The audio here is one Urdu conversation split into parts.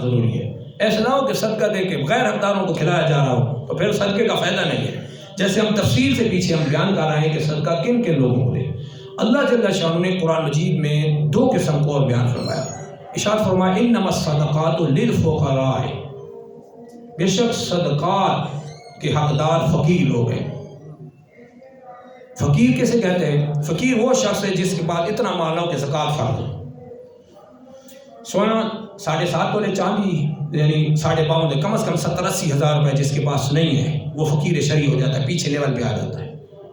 ضروری ہے. ایسا نہ ہو کہ صدقہ دے کے غیر حقداروں کو کھلایا جا رہا ہو تو پھر صدقے کا فائدہ نہیں ہے. جیسے ہم تفصیل سے پیچھے ہم بیان کر رہے ہیں کہ صدقہ کن کن لوگوں کو دے. اللہ جل شانہ نے قرآن مجید میں 2 قسم کو اور بیان فرمایا. ارشاد فرمایا انما الصدقات للفقراء، بے شک صدقات کے حقدار فقیر لوگ ہیں. فقیر کیسے کہتے ہیں؟ فقیر وہ شخص ہے جس کے پاس اتنا مال ہو کہ زکوٰۃ فرض ہو. سونا 7.5 تولے چاندی یعنی 5.5 کم از کم 70-80 ہزار روپے جس کے پاس نہیں ہے وہ فقیر شرعی ہو جاتا ہے، پیچھے لیول پہ آ جاتا ہے.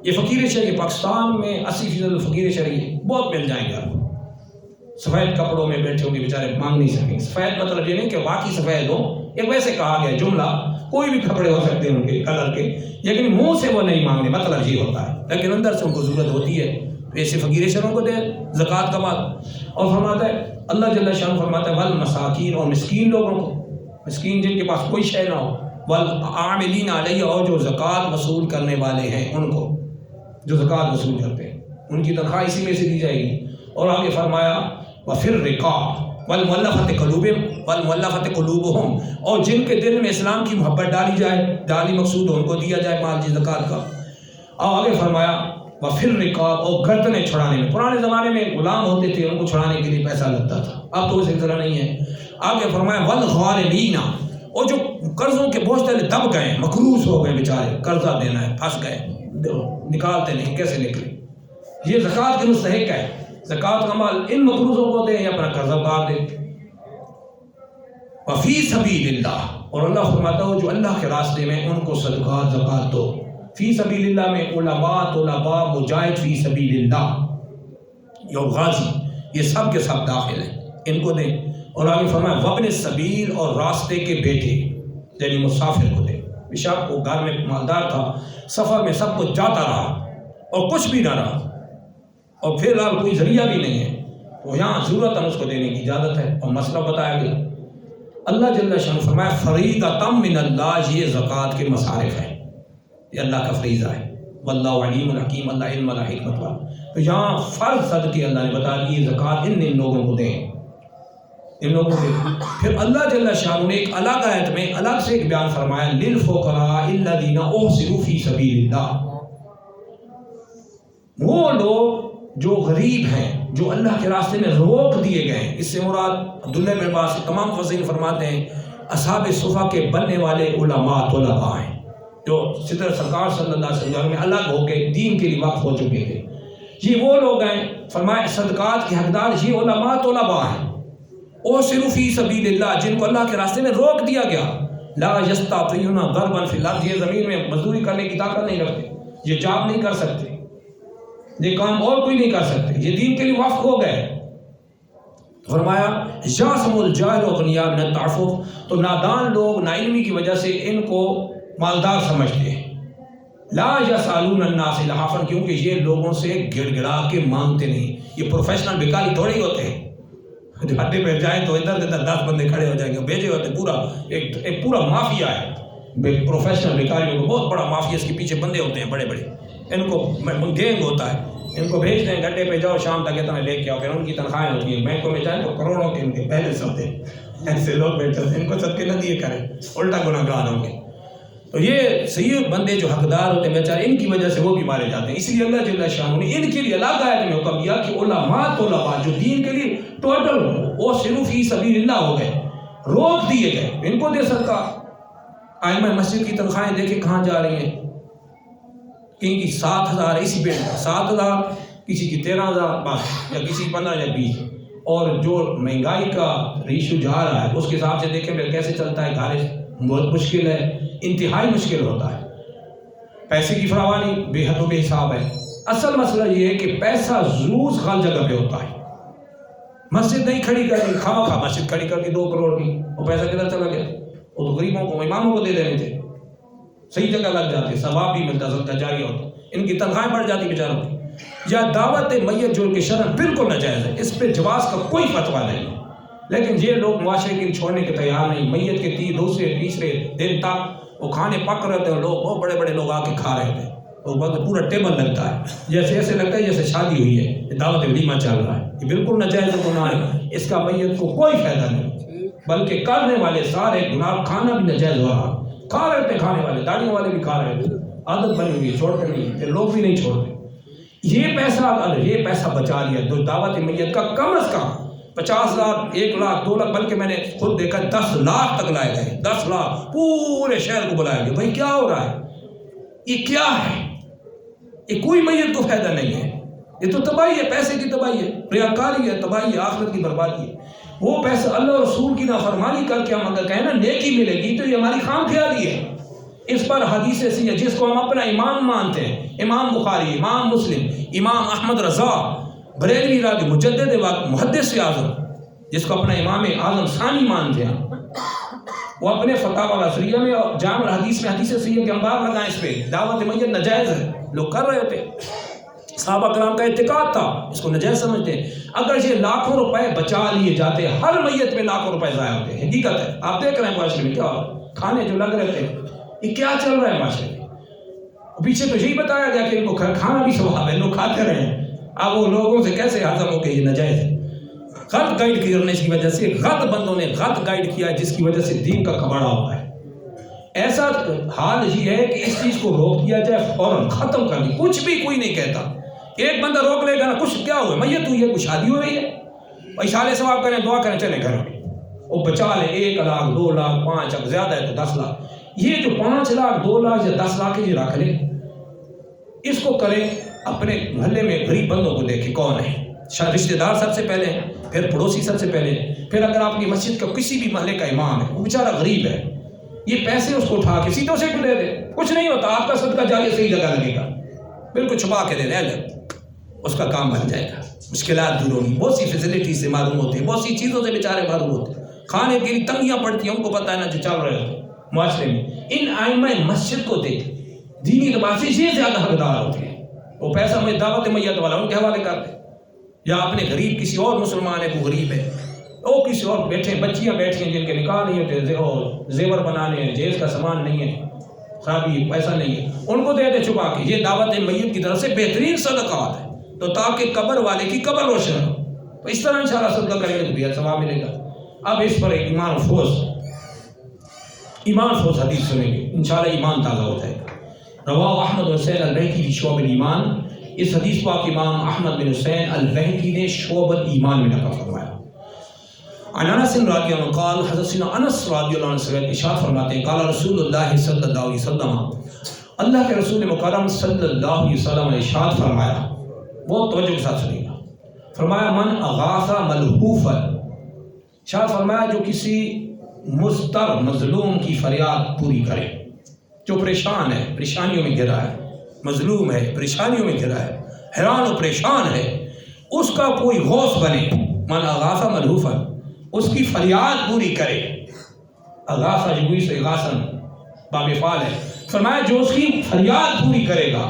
یہ فقیر شرعی پاکستان میں 80% فقیر شرعی بہت مل جائیں گے آپ کو. سفید کپڑوں میں بیٹھے ہوں گے بیچارے، مانگ نہیں سکیں. سفید مطلب یہ نہیں کہ واقعی سفید ہو، ایک ویسے کہا گیا جملہ، کوئی بھی کپڑے ہو سکتے ہیں ان کے کلر کے، لیکن منہ سے وہ نہیں مانگنے، مطلب یہ ہوتا ہے، لیکن اندر سے ان کو ضرورت ہوتی ہے. ایسے فقیر شرعوں کو دے زکوٰۃ کا مال. اور فرماتا ہے اللہ جل شانہ فرماتا ہے والمساکین، اور مسکین لوگوں کو، مسکین جن کے پاس کوئی شے نہ ہو، والعاملین علیہ، اور جو زکوٰۃ وصول کرنے والے ہیں ان کو، جو زکوٰۃ وصول کرتے ہیں ان کی تنخواہ اسی میں سے دی جائے گی. اور آگے فرمایا وفی الرقاب والمؤلفۃ قلوبہم، اور جن کے دل میں اسلام کی محبت ڈالی جائے، ڈالی مقصود ہو ان کو دیا جائے مال جی زکوٰۃ کا. اور آگے فرمایا وفی الرقاب، اور گردنیں چھڑانے میں. پرانے زمانے میں غلام ہوتے تھے، ان کو چھڑانے کے لیے پیسہ لگتا تھا، اب تو اسی طرح نہیں ہے. آگے فرمایا والغارمین، اور جو قرضوں کے بوجھ تلے دب گئے، مقروض ہو گئے بیچارے، قرضہ دینا ہے، پھنس گئے، نکالتے نہیں، کیسے نکلے. یہ زکوٰۃ کے مستحق ہے. زکوٰۃ کا مال ان مقروضوں کو دیں یا اپنا قرضہ اتار دیں. وفی سبیل اللہ، اور اللہ فرماتا ہو جو اللہ کے راستے میں ان کو صدقات زکوٰۃ دو. فی سبیل اللہ میں علماء، طلباء، مجاہد فی سبیل اللہ، اور غازی، یہ سب کے سب داخل ہیں، ان کو دیں. اور آگے فرمایا وابن السبیل، اور راستے کے بیٹے یعنی مسافر کو دیں. بشک وہ گھر میں مالدار تھا، سفر میں سب کچھ جاتا رہا اور کچھ بھی نہ رہا، اور فی الحال کوئی ذریعہ بھی نہیں ہے، تو یہاں ضرورت ہے اس کو دینے کی اجازت ہے. اور مسئلہ بتایا گیا. اللہ جل شانہ فرمایا فریضۃ من اللہ، یہ زکوٰۃ کے مصارف ہے، یہ اللہ کا فریضہ ہے. واللہ علیم الحکیم، اللہ علم والا، حکمت والا. تو یہاں فرض صدقے اللہ نے بتا دی، زکوٰۃ ان لوگوں کو دیں، ان لوگوں کو. پھر اللہ جل شانہ نے ایک الگ آیت میں الگ سے ایک بیان فرمایا للفقراء الذین احصروا فی سبیل اللہ، وہ لوگ جو غریب ہیں، جو اللہ کے راستے میں روک دیے گئے ہیں. اس سے مراد عبداللہ بن عباس تمام مفسرین فرماتے ہیں اصحاب صفہ کے بننے والے علماء، طلباء ہیں، جو صدر سرکار صلی اللہ علیہ وسلم میں الگ ہو کے دین کے لیے وقف ہو چکے تھے. یہ وہ لوگ ہیں فرمایا صدقات کے حقدار یہ علماء، طلباء ہیں. احصروا فی سبیل اللہ، جن کو اللہ کے راستے میں روک دیا گیا. لا یستطیعون ضربا فی الارض، یہ زمین میں مزدوری کرنے کی طاقت نہیں رکھتے، یہ جاب نہیں کر سکتے، یہ کام اور کوئی نہیں کر سکتے، یہ دین کے لیے وقف ہو گئے. فرمایا یحسب الجاہل اغنیاء من التعفف، تو نادان لوگ نا علمی کی وجہ سے ان کو مالدار سمجھتے ہیں. لا یسألون الناس الحافا، کیونکہ یہ لوگوں سے گڑ گڑا کے مانگتے نہیں. یہ پروفیشنل بھکاری تھوڑے ہی ہوتے ہیں، اڈے پہ جائیں تو ادھر ادھر 10 بندے کھڑے ہو جائیں گے، بھیجے ہوتے پورا ایک پورا مافیا ہے. پروفیشنل بھکاریوں کو بہت بڑا مافیا، اس کے پیچھے بندے ہوتے ہیں بڑے بڑے، ان کو گینگ ہوتا ہے، ان کو بھیجتے ہیں گڈے پہ جاؤ شام تک اتنا لے کے آؤ. پھر ان کی تنخواہیں ہوتی ہیں، بینکوں میں جائیں تو کروڑوں کے ان کے پہلے سوتے ہیں. ایسے لوگ بیٹھے ہوتے ہیں، ان کو صدقے نہ دیے کریں، الٹا گناہ گار ہوں گے. تو یہ صحیح بندے جو حقدار ہوتے ہیں بیچارے، ان کی وجہ سے وہ بھی مارے جاتے ہیں. اس لیے اللہ جل شانہ نے ان کے لیے الگ آیت میں حکم دیا کہ علماء، طلباء، جو دین کے لیے ٹوٹل وہ صرف فی سبیل اللہ ہو گئے، روک دیے گئے، ان کو دے صدقہ. ائمہ مسجد کی تنخواہیں دیکھیں کہاں جا رہی ہیں. کہیں کی 7,000 اسی پہ 7,000، کسی کی 13,000 بس، یا کسی کی 15 یا 20. اور جو مہنگائی کا ریشو جا رہا ہے اس کے حساب سے دیکھیں پھر کیسے چلتا ہے. گھر بہت مشکل ہے، انتہائی مشکل ہوتا ہے. پیسے کی فراوانی بے حد و بے حساب ہے. اصل مسئلہ یہ ہے کہ پیسہ ضرور خال جگہ پہ ہوتا ہے. مسجد نہیں کھڑی کرنی، خواہ خواہ مسجد کھڑی کر دی 2 کروڑ کی، وہ پیسہ کدھر چلا گیا؟ وہ تو غریبوں کو، اماموں کو دے دینے تھے، صحیح جگہ لگ جاتے، ثواب بھی ملتا، صدقہ جاریہ ہوتا. ان کی تنخواہیں بڑھ جاتی بیچاروں کی. یا دعوت میت جو کہ شرعاً بالکل ناجائز ہے، اس پہ جواز کا کوئی فتویٰ نہیں ہے، لیکن یہ لوگ معاشرے کے چھوڑنے کے تیار نہیں. میت کے دوسرے تیسرے دن تک وہ کھانے پک رہے تھے، لوگ بہت بڑے بڑے لوگ آ کے کھا رہے تھے. پورا ٹیبل لگتا ہے، جیسے ایسے لگتا ہے جیسے شادی ہوئی ہے، دعوت ولیمہ چل رہا ہے. یہ بالکل ناجائز گناہ ہے، اس کا میت کو کوئی فائدہ نہیں. بلکہ کرنے والے سارے گناہ، کھانا بھی ناجائز ہو رہا، کھا رہے تھے کھانے والے، داڑھیوں والے بھی کھا رہے تھے، عادت بنی ہوئی، چھوڑتے نہیں، پھر لوگ بھی نہیں چھوڑتے۔ یہ پیسہ بچا لیا جو دعوت میت کا کم از کم 50 لاکھ، 1 لاکھ، 2 لاکھ، بلکہ میں نے خود دیکھا 10 لاکھ تک لائے گئے، 10 لاکھ پورے شہر کو بلایا گیا۔ بھائی کیا ہو رہا ہے؟ یہ کیا ہے؟ یہ کوئی میت کو فائدہ نہیں ہے، یہ تو تباہی ہے، پیسے کی تباہی ہے، ریاکاری ہے، تباہی ہے، آخرت کی بربادی ہے۔ وہ پیسے اللہ رسول کی نافرمانی کر کے ہم اگر کہیں نا نیکی ملے گی تو یہ ہماری خام خیالی ہے۔ اس پر حدیث ایسی ہے جس کو ہم اپنا امام مانتے ہیں، امام بخاری، امام مسلم، امام احمد رضا بریلوی راضی مجدد وقت محدث اعظم، جس کو اپنا امام اعظم ثانی مانتے ہیں، وہ اپنے فتاوی العصریہ میں اور جامع الحدیث میں حدیث ایسی ہے کہ ہم بار لگائیں اس پہ دعوت میت ناجائز ہے، لوگ کر رہے تھے، صحابہ کرام کا اعتقاد تھا، اس کو ناجائز سمجھتے ہیں۔ اگر یہ لاکھوں روپے بچا لیے جاتے، ہر میت میں لاکھوں روپے ضائع ہوتے ہیں، حقیقت ہے، آپ دیکھ رہے ہیں معاشرے میں کیا کھانے جو لگ رہے تھے، یہ کیا چل رہا ہے معاشرے میں۔ پیچھے تو یہی بتایا گیا کہ ان کو کھانا بھی ثواب ہے، لوگ کھاتے رہے ہیں، اب وہ لوگوں سے کیسے ہضم ہو کہ یہ ناجائز ہے۔ غلط گائیڈ کرنے کی وجہ سے، غلط بندوں نے غلط گائیڈ کیا ہے، جس کی وجہ سے دین کا کباڑا ہوا ہے۔ ایسا حال یہ ہے کہ اس چیز کو روک دیا جائے، فوراً ختم کر دی، کچھ بھی کوئی نہیں کہتا۔ ایک بندہ روک لے گا نا، کچھ کیا ہوئے میت ہوئی ہے، کچھ شادی ہو رہی ہے، اشارے ثواب کریں، دعا کریں، چلے گھر میں، وہ بچا لے 1 لاکھ 2 لاکھ 5، اب زیادہ ہے تو 10 لاکھ۔ یہ جو 5 لاکھ 2 لاکھ یا 10 لاکھ یہ رکھ لے، اس کو کریں اپنے محلے میں غریب بندوں کو دیکھیں کون ہے، رشتہ دار سب سے پہلے، پھر پڑوسی سب سے پہلے، پھر اگر آپ کی مسجد کا کسی بھی محلے کا امام ہے، وہ بیچارہ غریب ہے، یہ پیسے اس کو اٹھا کے سیدھوں سے دے دے، کچھ نہیں ہوتا، آپ کا صدقہ جاریہ صحیح جگہ لگے گا، بالکل چھپا کے دے دے، اس کا کام بن جائے گا، مشکلات دور ہوگی۔ بہت سی فیسلٹی سے معلوم ہوتے ہیں، بہت سی چیزوں سے بیچارے معلوم ہوتے ہیں، کھانے کے لیے تنگیاں پڑتی ہیں، ان کو پتہ ہے نا جو چل رہے ہوتے معاشرے میں۔ ان ائمہ مسجد کو دیکھ، دینی اعتبار سے یہ زیادہ حقدار ہوتے ہیں، وہ پیسہ میں دعوت میت والا ان کے حوالے کرتے ہیں، یا اپنے غریب کسی اور مسلمان ہے، وہ غریب ہے، وہ کسی اور بیٹھے، بچیاں بیٹھی ہیں جن کے نکاح نہیں ہوتے، زیور بنانے ہیں، جہیز کا سامان نہیں ہے، خرابی پیسہ نہیں ہے، ان کو دے دے چھپا کے۔ یہ دعوت میت کی طرف سے بہترین صدقات ہے، تو تاکہ قبر والے کی قبر روشن ہو، تو اس طرح انشاءاللہ صدقہ کریں گے تو بہت ثواب ملے گا۔ اب اس پر ایک ایمان فوز حدیث سنیں گے، انشاءاللہ ایمان تازہ ہو جائے گا۔ رواہ احمد بن حسین البیہقی فی شعب الایمان، اس حدیث کو آپ امام احمد بن حسین البیہقی نے شعب الایمان میں نقل فرمایا۔ عن انس رضی اللہ عنہ قال، حضرت سیدنا انس رضی اللہ عنہ سے ارشاد فرماتے ہیں، قال رسول اللہ صلی اللہ علیہ وسلم، اللہ کے رسول مکرم صلی اللہ علیہ وسلم نے ارشاد فرمایا، بہت توجہ کے ساتھ سنیے گا، فرمایا من اغاث ملہوفا، ارشاد فرمایا جو کسی مضطر مظلوم کی فریاد پوری کرے، جو پریشان ہے، پریشانیوں میں گھرا ہے، مظلوم ہے، پریشانیوں میں گھرا ہے، حیران و پریشان ہے، اس کا کوئی غوث بنے، من اغاث ملہوفا، اس کی فریاد پوری کرے، اغاثہ جگوی سے اغاثن باب فعال ہے، فرمایا جو اس کی فریاد پوری کرے گا،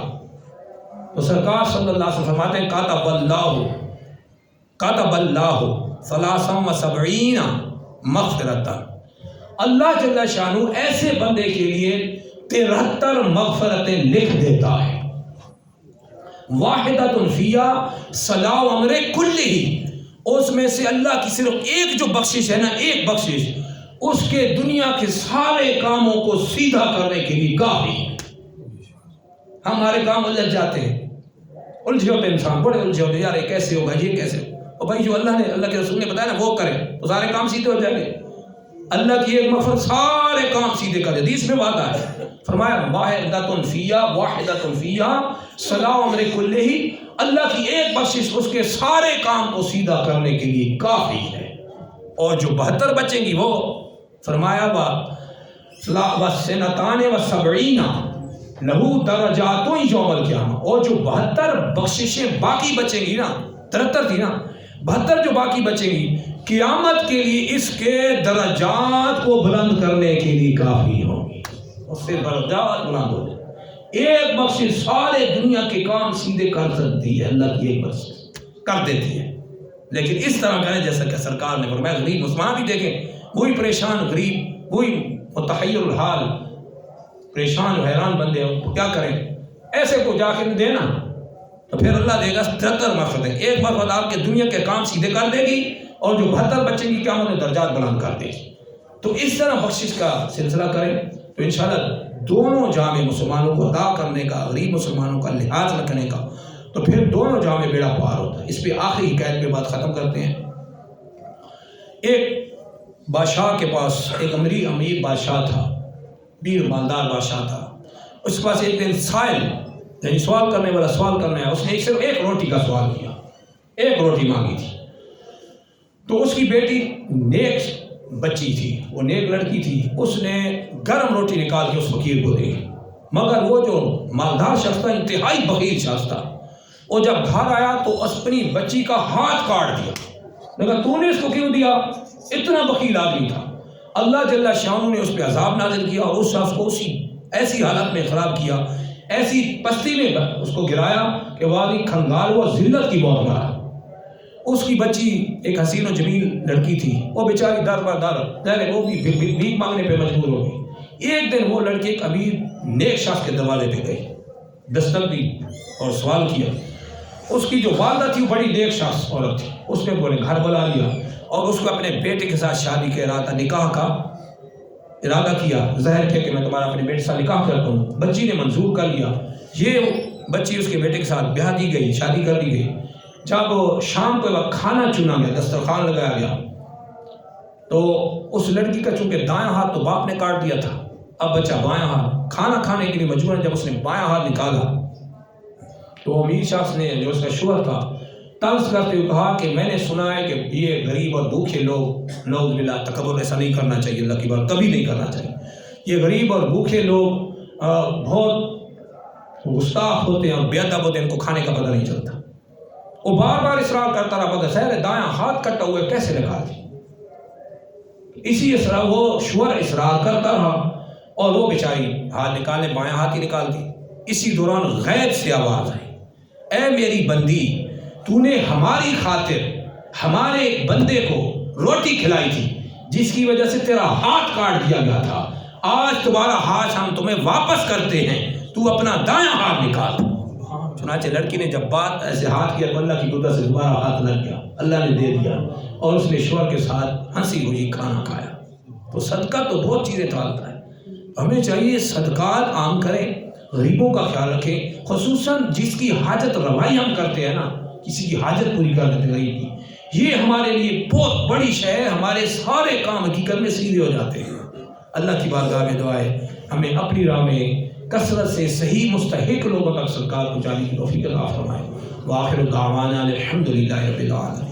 تو سرکار صلی اللہ علیہ وسلم فرماتے ہیں کاتب اللہ 73 مغفرتا، اللہ جل شانہ ایسے بندے کے لیے 73 مغفرتیں لکھ دیتا ہے، واحدۃ فیہا صلاح امر کلہ، اس میں سے اللہ کی صرف ایک جو بخشش ہے نا، ایک بخشش اس کے دنیا کے سارے کاموں کو سیدھا کرنے کے لیے کافی ہے۔ ہمارے کام الجھ جاتے ہیں، الجھے ہوتے انسان، بڑے الجھے ہوتے، یار یہ کیسے ہوگا، یہ کیسے ہوگا، اور بھائی جو اللہ کے رسول نے بتایا نا وہ کریں تو سارے کام سیدھے ہو جائیں گے، اللہ کی ایک مغفرت سارے کام سیدھے کر دے، حدیث میں وعدہ ہے، فرمایا واحدۃ فیہا صلاح امر کلہ، اللہ کی ایک بخشش اس کے سارے کام کو سیدھا کرنے کے لیے کافی ہے، اور جو 72 بچیں گی وہ فرمایا وَسِنَتَانِ وَسَبْعِينَ لہو درجات یوم القیامہ، اور جو 72 بخششیں باقی بچیں گی نا، 73 تھی نا، 72 جو باقی بچیں گی قیامت کے لیے اس کے درجات کو بلند کرنے کے لیے کافی ہوگی، اس سے درجات بلند ہو جائے۔ ایک بخشش سارے دنیا کے کام سیدھے کر سکتی ہے، اللہ کی ایک بخشش کر دیتی ہے، لیکن اس طرح کریں جیسا کہ سرکار نے فرمایا۔ غریب مسلمان بھی دیکھیں، وہی پریشان غریب، وہی متحیر الحال، پریشان و حیران بندے ہو، کیا کریں؟ ایسے کو جا کے دینا تو پھر اللہ دے گا 73 مغفرتیں، ایک مغفرت آپ کے دنیا کے کام سیدھے کر دے گی، اور جو 72 بچے کی قیامت میں درجات بلند کر دے گی۔ تو اس طرح بخشش کا سلسلہ کریں تو انشاءاللہ دونوں جامع مسلمانوں کو ادا کرنے کا، غریب مسلمانوں کا لحاظ رکھنے کا، تو پھر دونوں جامع بیڑا پار ہوتا ہے۔ اس پہ آخری حکایت پہ بات ختم کرتے ہیں۔ ایک بادشاہ کے پاس ایک امیر بادشاہ تھا، پیر مالدار بادشاہ تھا۔ اس کے پاس ایک دن سائل یعنی سوال کرنے والا سوال کرنا ہے، اس نے صرف ایک روٹی کا سوال کیا، ایک روٹی مانگی تھی۔ تو اس کی بیٹی نیک بچی تھی، وہ نیک لڑکی تھی، اس نے گرم روٹی نکال کے اس فقیر کو دی، مگر وہ جو مالدار شخص تھا انتہائی بخیل شخص تھا، وہ جب گھر آیا تو اپنی بچی کا ہاتھ کاٹ دیا۔ لیکن تو نے اس کو کیوں دیا؟ اتنا بخیل آدمی تھا۔ اللہ جل شانہ نے اس پہ عذاب نازل کیا اور اس شخص کو اسی ایسی حالت میں خراب کیا، ایسی پستی میں اس کو گرایا کہ وہ آدمی کھنگال ہوا، ذلت کی موت مرا۔ اس کی بچی ایک حسین و جمیل لڑکی تھی، وہ بیچاری در بر در وہ بھی بھیک مانگنے پہ مجبور ہو گئی۔ ایک دن وہ لڑکی ایک امیر نیک شخص کے دروازے پہ گئی، دستک دی اور سوال کیا۔ اس کی جو والدہ تھی وہ بڑی نیک شخص عورت تھی، اس نے پورے گھر بلا لیا اور اس کو اپنے بیٹے کے ساتھ شادی کا ارادہ، نکاح کا ارادہ کیا، ظاہر کیا کہ میں تمہارا اپنے بیٹے کے ساتھ نکاح کرتا ہوں۔ بچی نے منظور کر لیا، یہ بچی اس کے بیٹے کے ساتھ بیاہ دی گئی، شادی کر دی گئی۔ جب شام کو وقت کھانا چنا گیا، دسترخوان لگایا گیا، تو اس لڑکی کا چونکہ دایاں ہاتھ تو باپ نے کاٹ دیا تھا، اب بچہ بایاں ہاتھ کھانا کھانے کے لیے مجبور ہے۔ جب اس نے بایاں ہاتھ نکالا تو امیر شخص نے جو اس کا شوہر تھا طنز کرتے ہوئے کہا کہ میں نے سنا ہے کہ یہ غریب اور بھوکے لوگ، نعوذ باللہ، تکبر ایسا نہیں کرنا چاہیے، اللہ کی بات کبھی نہیں کرنا چاہیے، یہ غریب اور بھوکے لوگ بہت گستاخ ہوتے ہیں اور بے ادب ہوتے ہیں، ان کو کھانے کا پتہ نہیں چلتا۔ وہ بار بار اصرار کرتا رہا، مگر سہر دایاں ہاتھ کٹا ہوا کیسے نکال دی؟ اسی اصرار وہ شوہر اصرار کرتا رہا اور وہ بیچاری ہاتھ نکالنے بایاں ہاتھ ہی نکال دی۔ اسی دوران غیب سے آواز آئی، اے میری بندی، تو نے ہماری خاطر ہمارے ایک بندے کو روٹی کھلائی تھی جس کی وجہ سے تیرا ہاتھ کاٹ دیا گیا تھا، آج تمہارا ہاتھ ہم تمہیں واپس کرتے ہیں، تو اپنا دایاں ہاتھ نکال۔ چنانچہ لڑکی نے جب بات ایسے ہاتھ کیا تو اللہ کی قدرت سے دوبارہ ہاتھ لگ گیا، اللہ نے دے دیا اور اس نے شوہر کے ساتھ ہنسی خوشی کھانا کھایا۔ تو صدقہ تو بہت چیزیں ٹالتا ہے، ہمیں چاہیے صدقات عام کریں، غریبوں کا خیال رکھیں، خصوصاً جس کی حاجت روائی ہم کرتے ہیں نا، کسی کی حاجت پوری کر دیتے غریب کی، یہ ہمارے لیے بہت بڑی شے ہے، ہمارے سارے کام حقیقت میں سیدھے ہو جاتے ہیں۔ اللہ کی بارگاہ میں دعا ہے ہمیں اپنی راہ میں کثرت سے صحیح مستحق لوگوں تک صدقات پہنچانے کی توفیق عطا فرمائے۔ وآخر دعوانا الحمدللہ رب العالمین۔